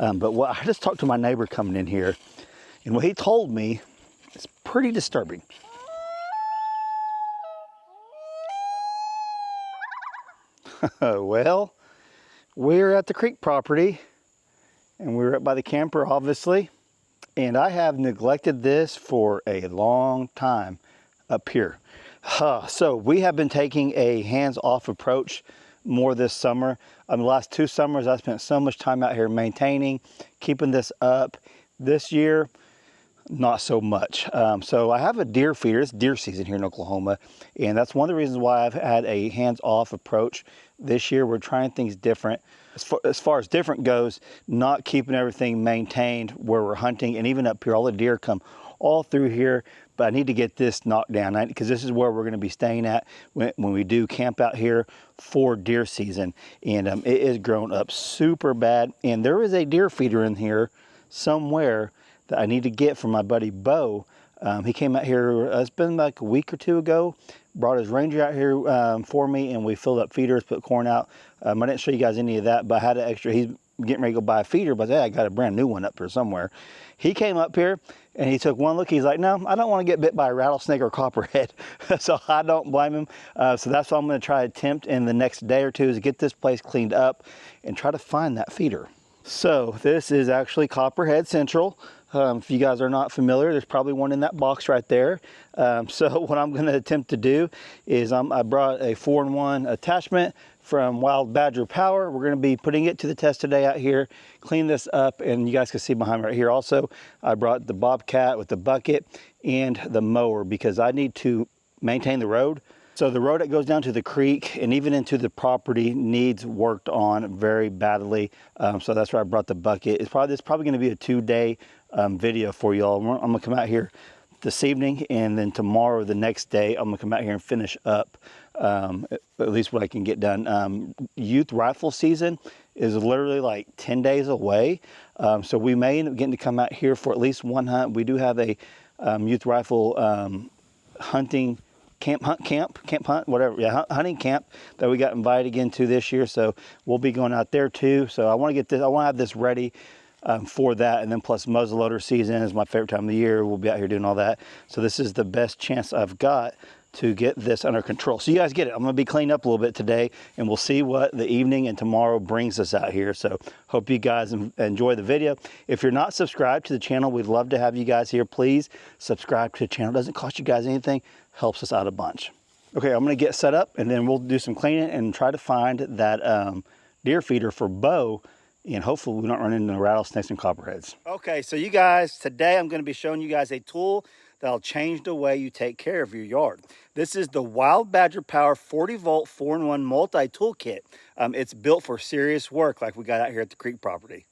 But what I just talked to my neighbor coming in here, and what he told me is pretty disturbing. Well, we're at the creek property, and we're up by the camper, obviously. And I have neglected this for a long time up here. So we have been taking a hands-off approach more this summer. The last 2 summers, I spent so much time out here maintaining, keeping this up. This year, not so much. So I have a deer feeder. It's deer season here in Oklahoma, and that's one of the reasons why I've had a hands-off approach. This year we're trying things different. As far as different goes, not keeping everything maintained where we're hunting, and even up here, all the deer come all through here, but I need to get this knocked down because this is where we're going to be staying at when we do camp out here for deer season. And it is grown up super bad, and there is a deer feeder in here somewhere that I need to get from my buddy Bo. He came out here, it's been like a week or 2 ago, brought his Ranger out here for me, and we filled up feeders, put corn out. I didn't show you guys any of that, but I had an extra. He's getting ready to go buy a feeder, but hey, I got a brand new one up here somewhere. He came up here and he took one look. He's like, no, I don't want to get bit by a rattlesnake or copperhead. So I don't blame him. So that's what I'm going to try to attempt in the next day or two, is get this place cleaned up and try to find that feeder. So this is actually Copperhead Central. If you guys are not familiar, there's probably one in that box right there. So what I'm going to attempt to do is I brought a 4-in-1 attachment from Wild Badger Power. We're going to be putting it to the test today out here, clean this up, and you guys can see behind me right here also, I brought the Bobcat with the bucket and the mower because I need to maintain the road. So the road that goes down to the creek and even into the property needs worked on very badly. So that's why I brought the bucket. It's probably going to be a 2-day video for y'all. I'm going to come out here this evening, and then tomorrow, the next day, I'm going to come out here and finish up at least what I can get done. Youth rifle season is literally like 10 days away. So we may end up getting to come out here for at least one hunt. We do have a youth rifle hunting hunting camp that we got invited again to this year. So we'll be going out there too. So I want to have this ready for that, and then plus muzzleloader season is my favorite time of the year. We'll be out here doing all that. So this is the best chance I've got to get this under control. So you guys get it. I'm going to be cleaning up a little bit today, and we'll see what the evening and tomorrow brings us out here. So hope you guys enjoy the video. If you're not subscribed to the channel, we'd love to have you guys here. Please subscribe to the channel. It doesn't cost you guys anything. Helps us out a bunch. Okay, I'm going to get set up, and then we'll do some cleaning and try to find that deer feeder for Bo, and hopefully we don't run into rattlesnakes and copperheads. Okay, so you guys, today I'm going to be showing you guys a tool that'll change the way you take care of your yard. This is the Wild Badger Power 40-volt 4-in-1 multi-tool kit. It's built for serious work like we got out here at the creek property.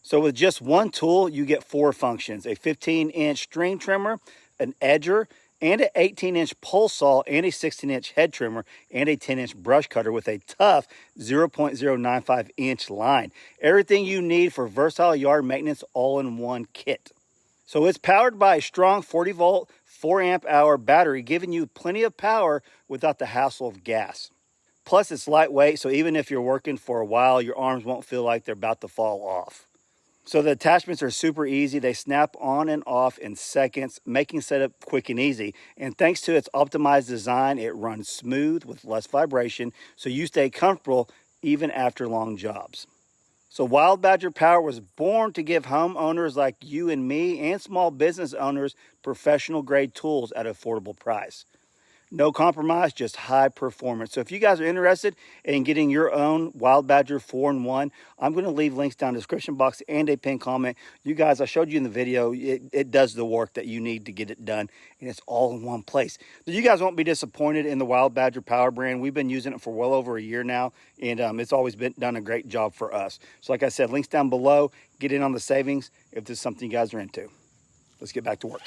So with just one tool, you get 4 functions: a 15-inch string trimmer, an edger, and an 18-inch pole saw, and a 16-inch head trimmer, and a 10-inch brush cutter with a tough 0.095-inch line. Everything you need for versatile yard maintenance all in one kit. So it's powered by a strong 40-volt, 4-amp-hour battery, giving you plenty of power without the hassle of gas. Plus, it's lightweight, so even if you're working for a while, your arms won't feel like they're about to fall off. So the attachments are super easy. They snap on and off in seconds, making setup quick and easy. And thanks to its optimized design, it runs smooth with less vibration, so you stay comfortable even after long jobs. So Wild Badger Power was born to give homeowners like you and me and small business owners professional grade tools at an affordable price. No compromise, just high performance. So if you guys are interested in getting your own Wild Badger 4-in-1, I'm going to leave links down in the description box and a pinned comment. You guys, I showed you in the video, it does the work that you need to get it done, and it's all in one place. So you guys won't be disappointed in the Wild Badger Power brand. We've been using it for well over a year now, and it's always done a great job for us. So like I said, links down below. Get in on the savings if this is something you guys are into. Let's get back to work.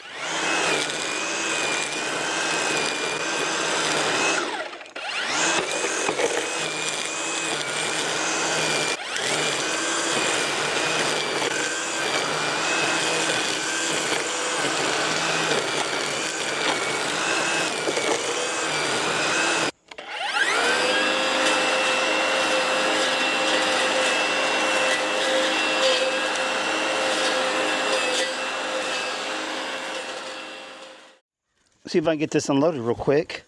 See if I can get this unloaded real quick.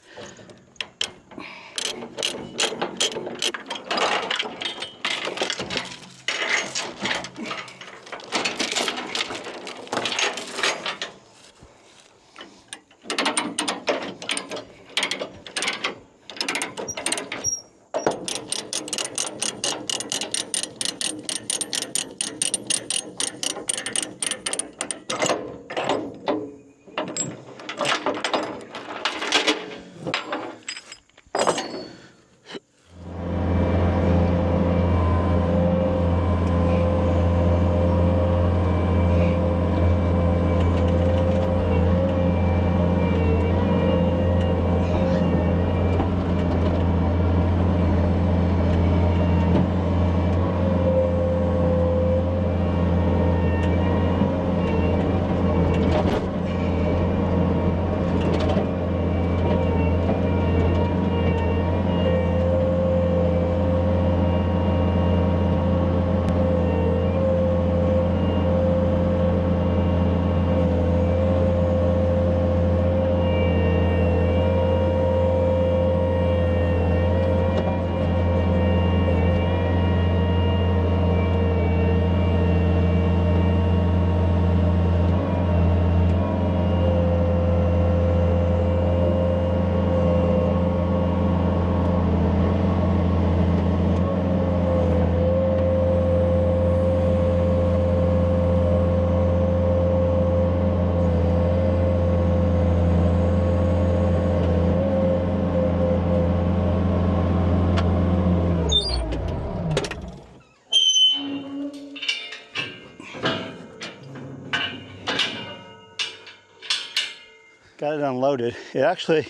Got it unloaded. It actually,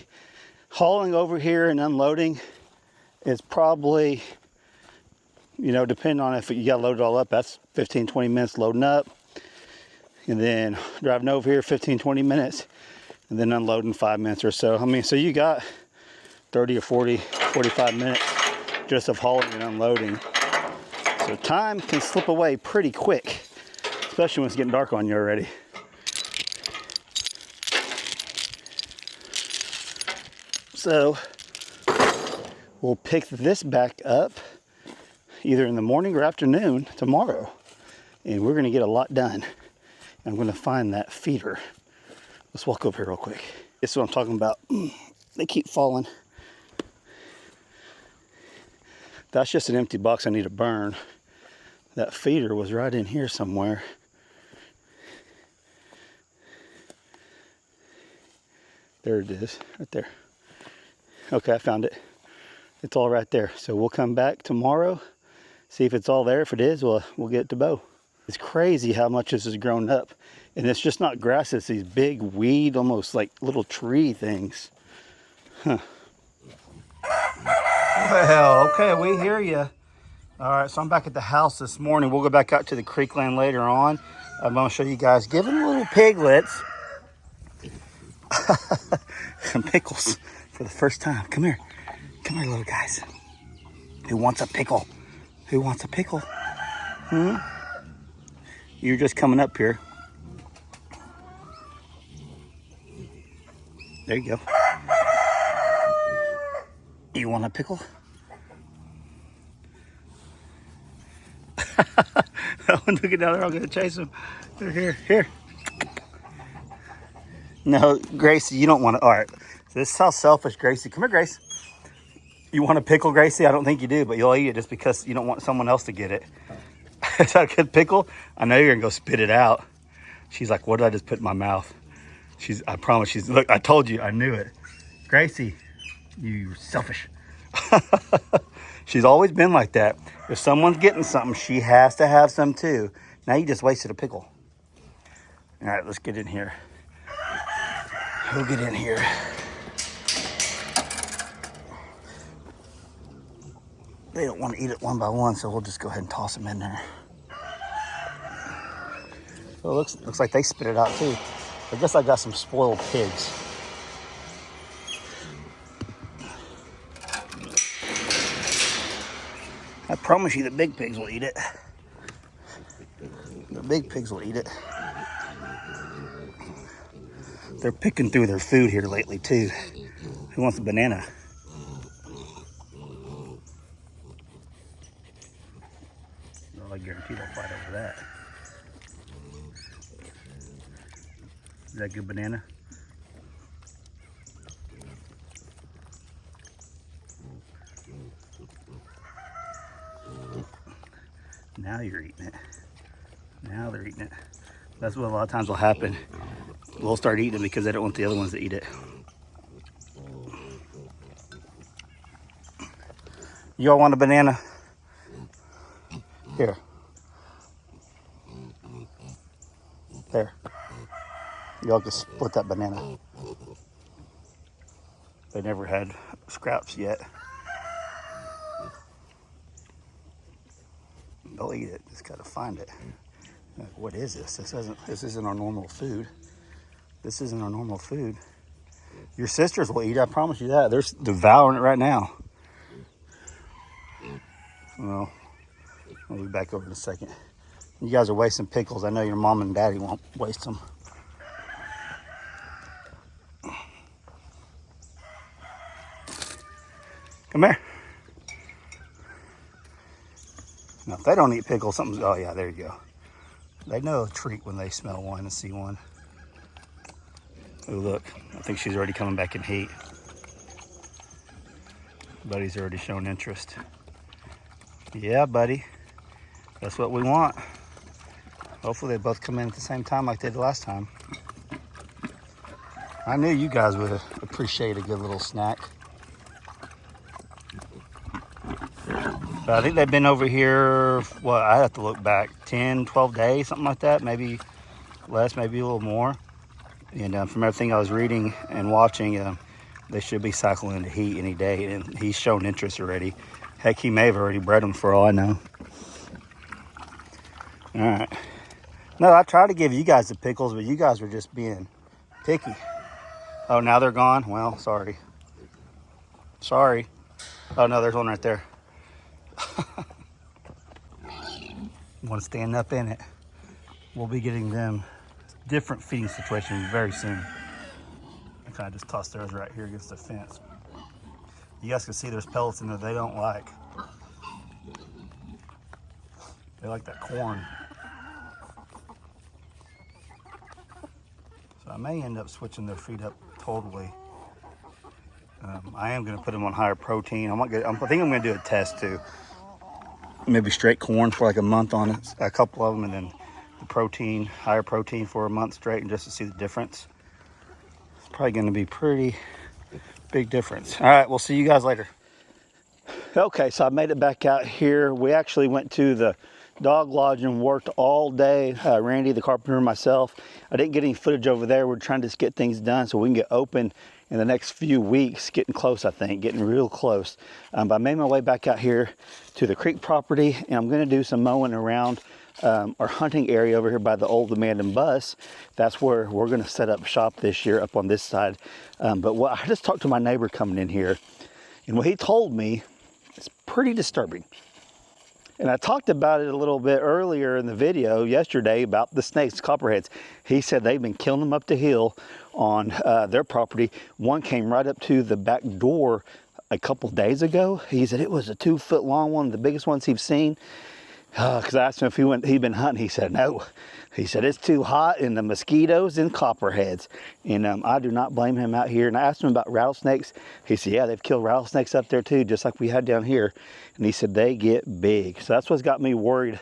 hauling over here and unloading is probably, you know, depending on if you got to load it all up, that's 15, 20 minutes loading up. And then driving over here, 15, 20 minutes. And then unloading 5 minutes or so. I mean, so you got 30 or 40, 45 minutes just of hauling and unloading. So time can slip away pretty quick, especially when it's getting dark on you already. So we'll pick this back up either in the morning or afternoon tomorrow, and we're gonna get a lot done. I'm gonna find that feeder. Let's walk over here real quick. This is what I'm talking about. They keep falling. That's just an empty box I need to burn. That feeder was right in here somewhere. There it is, right there. Okay, I found it. It's all right there. So we'll come back tomorrow, see if it's all there. If it is, we'll get it to Bo. It's crazy how much this has grown up. And it's just not grass, it's these big weed, almost like little tree things. Huh. Well, okay, we hear you. All right, so I'm back at the house this morning. We'll go back out to the creek land later on. I'm gonna show you guys giving little piglets some pickles for the first time. Come here, little guys. Who wants a pickle? Who wants a pickle? You're just coming up here. There you go. You want a pickle? That one's looking down there. I'm gonna chase him. Here. No, Gracie, you don't want to. All right. So this is how selfish Gracie. Come here, Grace. You want a pickle, Gracie? I don't think you do, but you'll eat it just because you don't want someone else to get it. Is that a good pickle? I know you're gonna go spit it out. She's like, what did I just put in my mouth? I promise look, I told you, I knew it. Gracie, you're selfish. She's always been like that. If someone's getting something, she has to have some too. Now you just wasted a pickle. All right, let's get in here. We'll get in here. They don't want to eat it one by one, so we'll just go ahead and toss them in there. So it looks like they spit it out too. I guess I got some spoiled pigs. I promise you the big pigs will eat it. The big pigs will eat it. They're picking through their food here lately too. Who wants a banana? Well, I guarantee they'll fight over that. Is that a good banana? Now you're eating it. Now they're eating it. That's what a lot of times will happen. We'll start eating it because they don't want the other ones to eat it. You all want a banana? Here. There. Y'all can split that banana. They never had scraps yet. They'll eat it. Just gotta find it. Like, what is this? This isn't our normal food. This isn't our normal food. Your sisters will eat, I promise you that. They're devouring it right now. Well, I'll be back over in a second. You guys are wasting pickles. I know your mom and daddy won't waste them. Come here. Now, if they don't eat pickles, something's... Oh, yeah, there you go. They know a treat when they smell one and see one. Oh, look. I think she's already coming back in heat. Buddy's already shown interest. Yeah, buddy. That's what we want. Hopefully they both come in at the same time like they did last time. I knew you guys would appreciate a good little snack. But I think they've been over here, well, I have to look back, 10, 12 days, something like that. Maybe less, maybe a little more. And from everything I was reading and watching, they should be cycling into heat any day. And he's shown interest already. Heck, he may have already bred them for all I know. All right. No, I tried to give you guys the pickles, but you guys were just being picky. Oh, now they're gone? Well, sorry. Sorry. Oh, no, there's one right there. Want to stand up in it. We'll be getting them different feeding situations very soon. I kind of just tossed theirs right here against the fence. You guys can see there's pellets in there they don't like. They like that corn. So I may end up switching their feed up totally. I am going to put them on higher protein. I think I'm going to do a test too. Maybe straight corn for like a month on it, a couple of them, and then the protein, higher protein for a month straight, and just to see the difference. It's probably going to be pretty big difference. All right, we'll see you guys later. Okay, so I made it back out here. We actually went to the dog lodge and worked all day. Randy, the carpenter, and myself. I didn't get any footage over there. We're trying to just get things done so we can get open in the next few weeks. Getting close, I think, getting real close. But I made my way back out here to the creek property, and I'm going to do some mowing around our hunting area over here by the old abandoned bus. That's where we're going to set up shop this year, up on this side. But what I just talked to my neighbor coming in here, and what he told me is pretty disturbing. And I talked about it a little bit earlier in the video yesterday about the snakes, copperheads. He said they've been killing them up the hill on their property. One came right up to the back door a couple days ago. He said it was a 2-foot long one, the biggest ones he's seen. Because I asked him if he'd been hunting. He said no. He said it's too hot and the mosquitoes and copperheads. And I do not blame him out here. And I asked him about rattlesnakes. He said, yeah, they've killed rattlesnakes up there too, just like we had down here. And he said they get big. So that's what's got me worried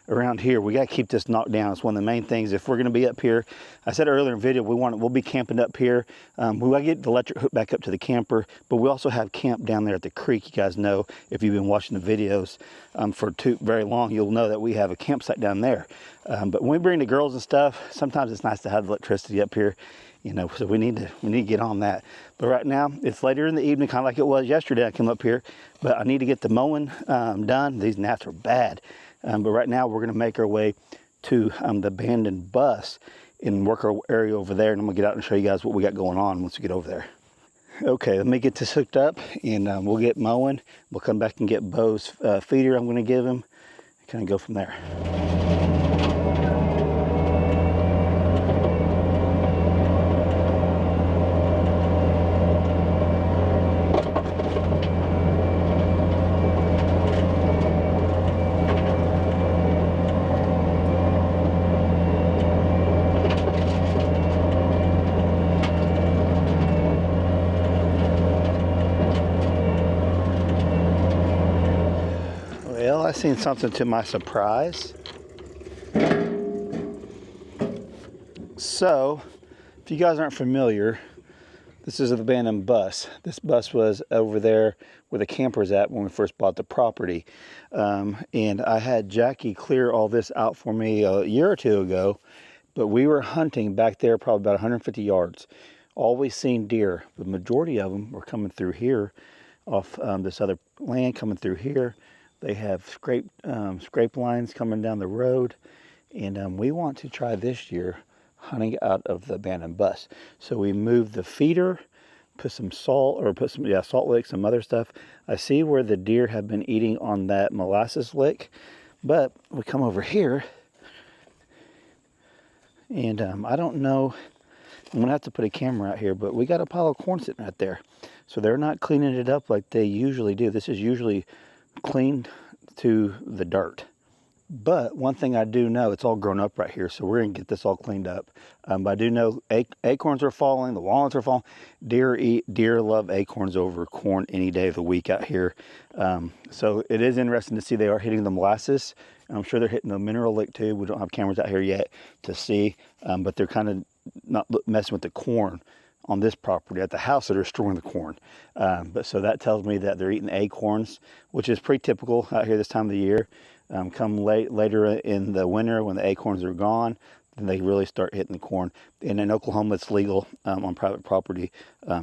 around here. We got to keep this knocked down. It's one of the main things. If we're going to be up here, I said earlier in the video, we'll be camping up here. We want to get the electric hook back up to the camper, but we also have camp down there at the creek. You guys know, if you've been watching the videos for very long, you'll know that we have a campsite down there. But when we bring the girls and stuff, sometimes it's nice to have electricity up here, you know, so we need to get on that. But right now, it's later in the evening, kind of like it was yesterday. I came up here, but I need to get the mowing done. These gnats are bad. But right now, we're going to make our way to the abandoned bus and work our area over there. And I'm going to get out and show you guys what we got going on once we get over there. Okay, let me get this hooked up and we'll get mowing. We'll come back and get Bo's feeder I'm going to give him. Kind of go from there. seen something to my surprise. So, if you guys aren't familiar, this is an abandoned bus. This bus was over there where the camper's at when we first bought the property. And I had Jackie clear all this out for me a year or two ago, but we were hunting back there probably about 150 yards. Always seen deer. The majority of them were coming through here off this other land, coming through here. They have scrape lines coming down the road. And we want to try this year hunting out of the abandoned bus. So we moved the feeder, put some salt, or put some salt licks, some other stuff. I see where the deer have been eating on that molasses lick, but we come over here, and I don't know. I'm gonna have to put a camera out here, but we got a pile of corn sitting right there. So they're not cleaning it up like they usually do. This is usually cleaned to the dirt. But one thing I do know, it's all grown up right here, so we're going to get this all cleaned up. But I do know acorns are falling, the walnuts are falling. Deer love acorns over corn any day of the week out here. So it is interesting to see they are hitting the molasses. And I'm sure they're hitting the mineral lick too. We don't have cameras out here yet to see, but they're kind of not messing with the corn on this property. At the house, they're destroying the corn. But so that tells me that they're eating acorns, which is pretty typical out here this time of the year. Come later in the winter when the acorns are gone, then they really start hitting the corn. And in Oklahoma, it's legal on private property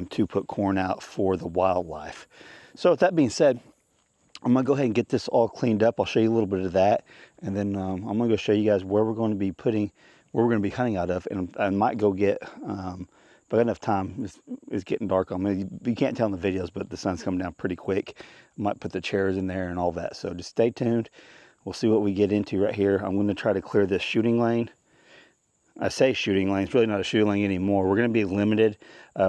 to put corn out for the wildlife. So with that being said, I'm going to go ahead and get this all cleaned up. I'll show you a little bit of that. And then I'm going to go show you guys where we're going to be hunting out of. And I might go get, if I got enough time, it's getting dark on me. You can't tell in the videos, but the sun's coming down pretty quick. I might put the chairs in there and all that. So just stay tuned. We'll see what we get into right here. I'm going to try to clear this shooting lane. I say shooting lane, it's really not a shooting lane anymore. We're going to be limited.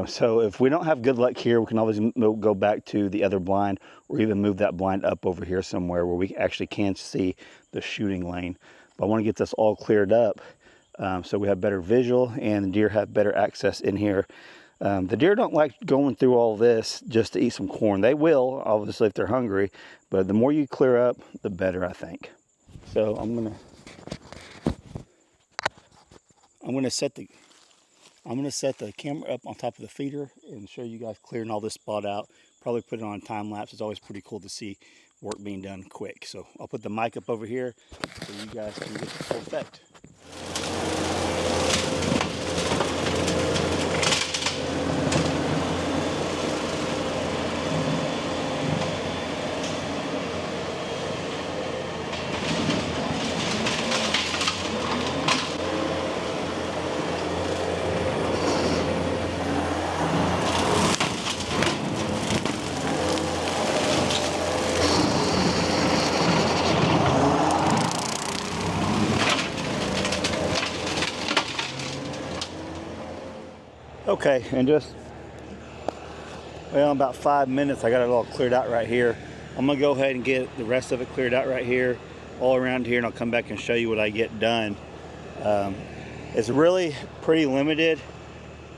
So if we don't have good luck here, we can always go back to the other blind or even move that blind up over here somewhere where we actually can see the shooting lane. But I want to get this all cleared up so we have better visual and the deer have better access in here. The deer don't like going through all this just to eat some corn. They will, obviously, if they're hungry, but the more you clear up, the better, I think. So I'm gonna set the camera up on top of the feeder and show you guys clearing all this spot out. Probably put it on time lapse. It's always pretty cool to see work being done quick. So I'll put the mic up over here so you guys can get the full effect. Okay, and just, well, about 5 minutes, I got it all cleared out right here. I'm gonna go ahead and get the rest of it cleared out right here, all around here, and I'll come back and show you what I get done. It's really pretty limited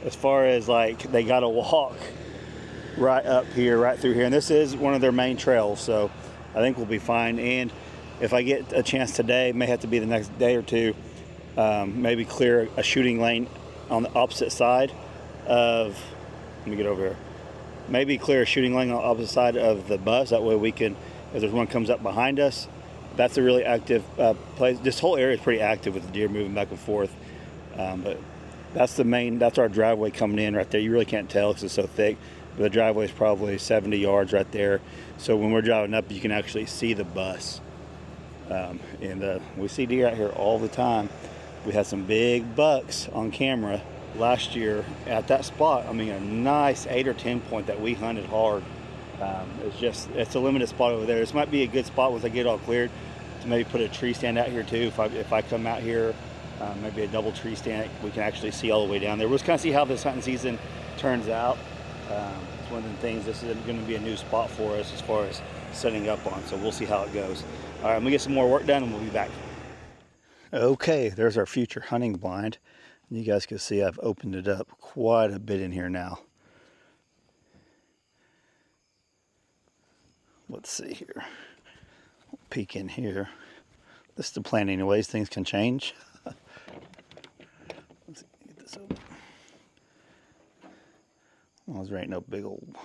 as far as like they gotta walk right up here, right through here, and this is one of their main trails, so I think we'll be fine. And if I get a chance today, it may have to be the next day or two, maybe clear a shooting lane on the opposite side of, let me get over here, maybe clear a shooting lane on the opposite side of the bus. That way we can, if there's one comes up behind us, that's a really active place. This whole area is pretty active with the deer moving back and forth. But that's our driveway coming in right there. You really can't tell because it's so thick, but the driveway is probably 70 yards right there. So when we're driving up, you can actually see the bus. And we see deer out here all the time. We had some big bucks on camera last year at that spot. I mean, a nice 8 or 10 point that we hunted hard. It's a limited spot over there. This might be a good spot once I get all cleared to maybe put a tree stand out here too. If I come out here, maybe a double tree stand, we can actually see all the way down there. We'll just kind of see how this hunting season turns out. It's one of the things, this is going to be a new spot for us as far as setting up on, so we'll see how it goes. All right, I'm gonna get some more work done and we'll be back. Okay, there's our future hunting blind. You guys can see I've opened it up quite a bit in here now. Let's see here. peek in here. This is the plan anyways, things can change. Let's get this open. Well, there ain't no big old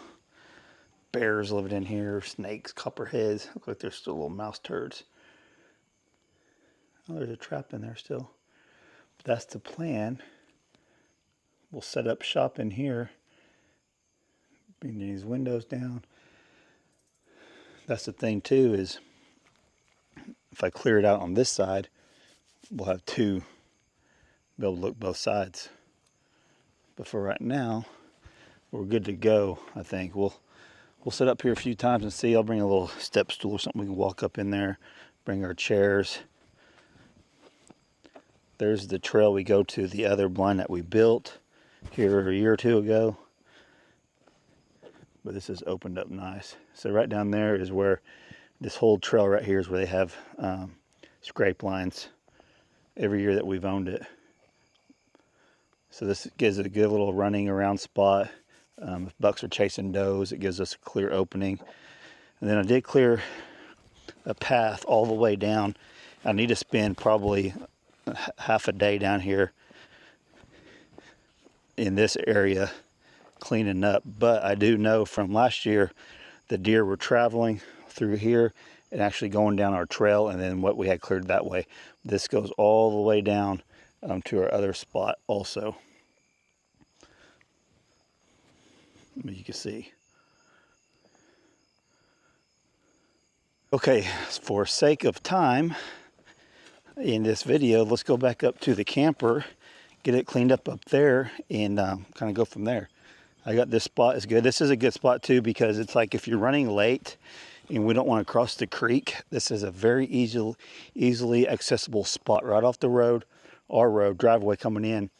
bears living in here, snakes, copperheads. Look like there's still little mouse turds. Oh, there's a trap in there still. But that's the plan. We'll set up shop in here. Bring these windows down. That's the thing too, is if I clear it out on this side, we'll have two, be able to look both sides. But for right now, we're good to go. I think we'll set up here a few times and see. I'll bring a little step stool or something we can walk up in there. Bring our chairs. There's the trail we go to, the other blind that we built here a year or two ago. But this is opened up nice. So right down there is where this whole trail right here is where they have scrape lines every year that we've owned it. So this gives it a good little running around spot. If bucks are chasing does, it gives us a clear opening. And then I did clear a path all the way down. I need to spend probably half a day down here in this area cleaning up. But I do know from last year the deer were traveling through here and actually going down our trail, and then what we had cleared that way. This goes all the way down to our other spot also. You can see. Okay, for sake of time in this video, let's go back up to the camper, get it cleaned up there, and kind of go from there. I got this spot is good. This is a good spot too, because it's like if you're running late and we don't want to cross the creek, this is a very easily accessible spot right off the road, our road, driveway coming in.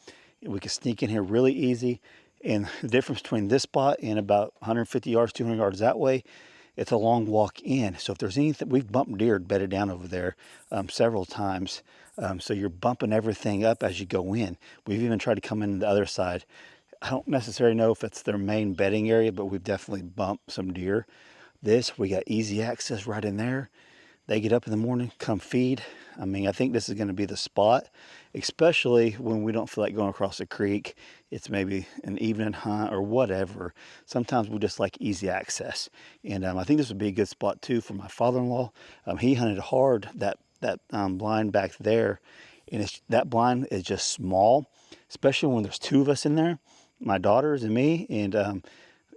We can sneak in here really easy. And the difference between this spot and about 150 yards, 200 yards that way, it's a long walk in. So if there's anything, we've bumped deer bedded down over there several times. So you're bumping everything up as you go in. We've even tried to come in the other side. I don't necessarily know if it's their main bedding area, but we've definitely bumped some deer. This, we got easy access right in there. They get up in the morning, come feed. I mean, I think this is going to be the spot, especially when we don't feel like going across the creek. It's maybe an evening hunt or whatever. Sometimes we just like easy access. And I think this would be a good spot too for my father-in-law. He hunted hard that blind back there. And that blind is just small, especially when there's two of us in there, my daughters and me. And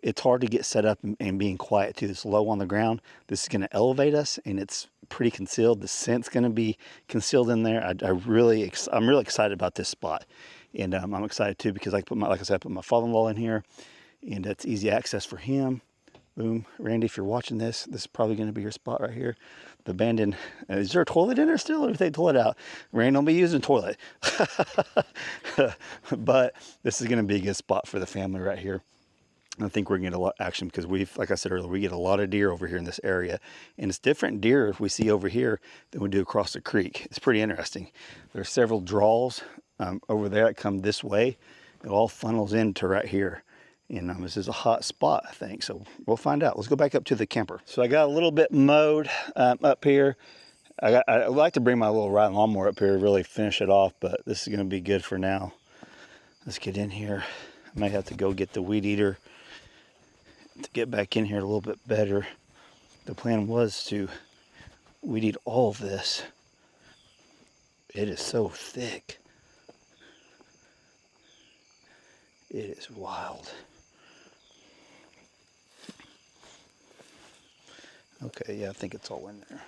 it's hard to get set up and being quiet too. It's low on the ground. This is going to elevate us, and it's pretty concealed. The scent's going to be concealed in there. I'm really excited about this spot, and I'm excited too because like I said, I put my father-in-law in here, and it's easy access for him. Boom, Randy, if you're watching this is probably going to be your spot right here. The abandoned. Is there a toilet in there still, or if they toilet out? Randy don't be using the toilet, but this is going to be a good spot for the family right here. I think we're going to get a lot of action because like I said earlier, we get a lot of deer over here in this area. And it's different deer we see over here than we do across the creek. It's pretty interesting. There's several draws over there that come this way. It all funnels into right here. And this is a hot spot, I think. So we'll find out. Let's go back up to the camper. So I got a little bit mowed up here. I'd like to bring my little riding lawnmower up here to really finish it off, but this is going to be good for now. Let's get in here. I might have to go get the weed eater to get back in here a little bit better. The plan was to weed eat all of this. It is so thick. It is wild. Okay, yeah, I think it's all in there.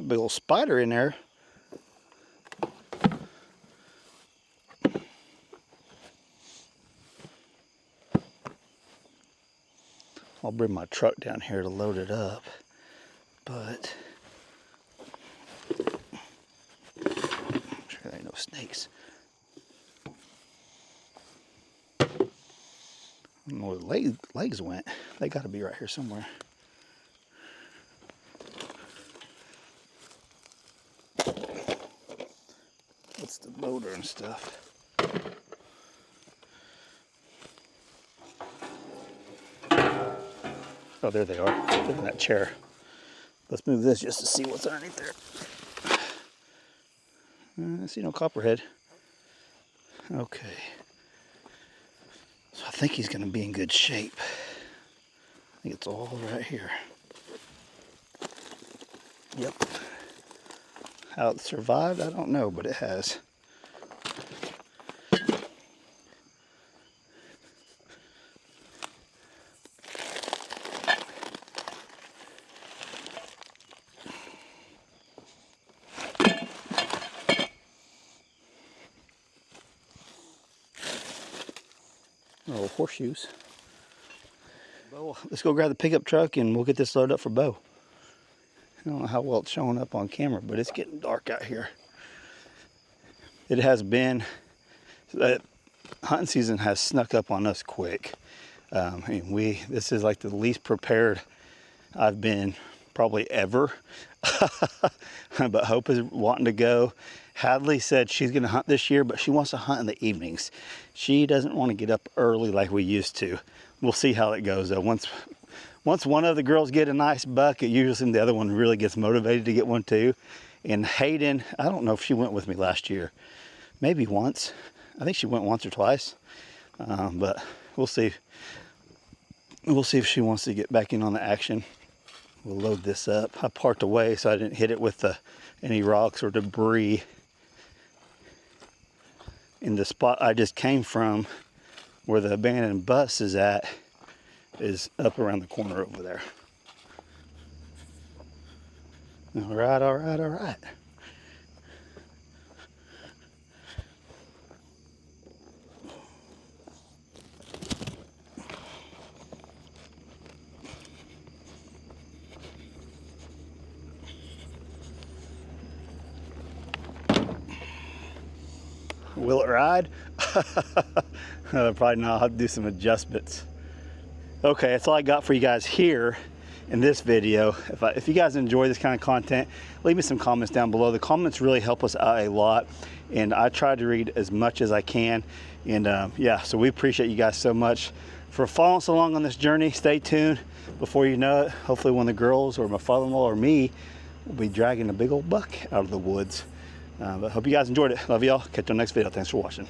Big old spider in there. I'll bring my truck down here to load it up, but I'm sure there ain't no snakes. I don't know where the legs went. They got to be right here somewhere. That's the motor and stuff. Oh, there they are. They're in that chair. Let's move this just to see what's underneath there. I see no copperhead. Okay. So I think he's going to be in good shape. I think it's all right here. Yep. How it survived, I don't know, but it has. Little horseshoes. Bo, let's go grab the pickup truck and we'll get this loaded up for Bo. I don't know how well it's showing up on camera, but it's getting dark out here. It has been, hunting season has snuck up on us quick. This is like the least prepared I've been probably ever. But Hope is wanting to go. Hadley said she's going to hunt this year, but she wants to hunt in the evenings. She doesn't want to get up early like we used to. We'll see how it goes though. Once one of the girls get a nice buck, it usually the other one really gets motivated to get one too. And Hayden, I don't know if she went with me last year. Maybe once. I think she went once or twice. But we'll see. We'll see if she wants to get back in on the action. We'll load this up. I parked away so I didn't hit it with any rocks or debris. In the spot I just came from, where the abandoned bus is at, is up around the corner over there. All right, all right, all right. Will it ride? Probably not. I'll have to do some adjustments. Okay, that's all I got for you guys here in this video. If you guys enjoy this kind of content, leave me some comments down below. The comments really help us out a lot, and I try to read as much as I can. And yeah, so we appreciate you guys so much for following us along on this journey. Stay tuned. Before you know it, hopefully one of the girls or my father-in-law or me will be dragging a big old buck out of the woods. But hope you guys enjoyed it. Love y'all. Catch you on the next video. Thanks for watching.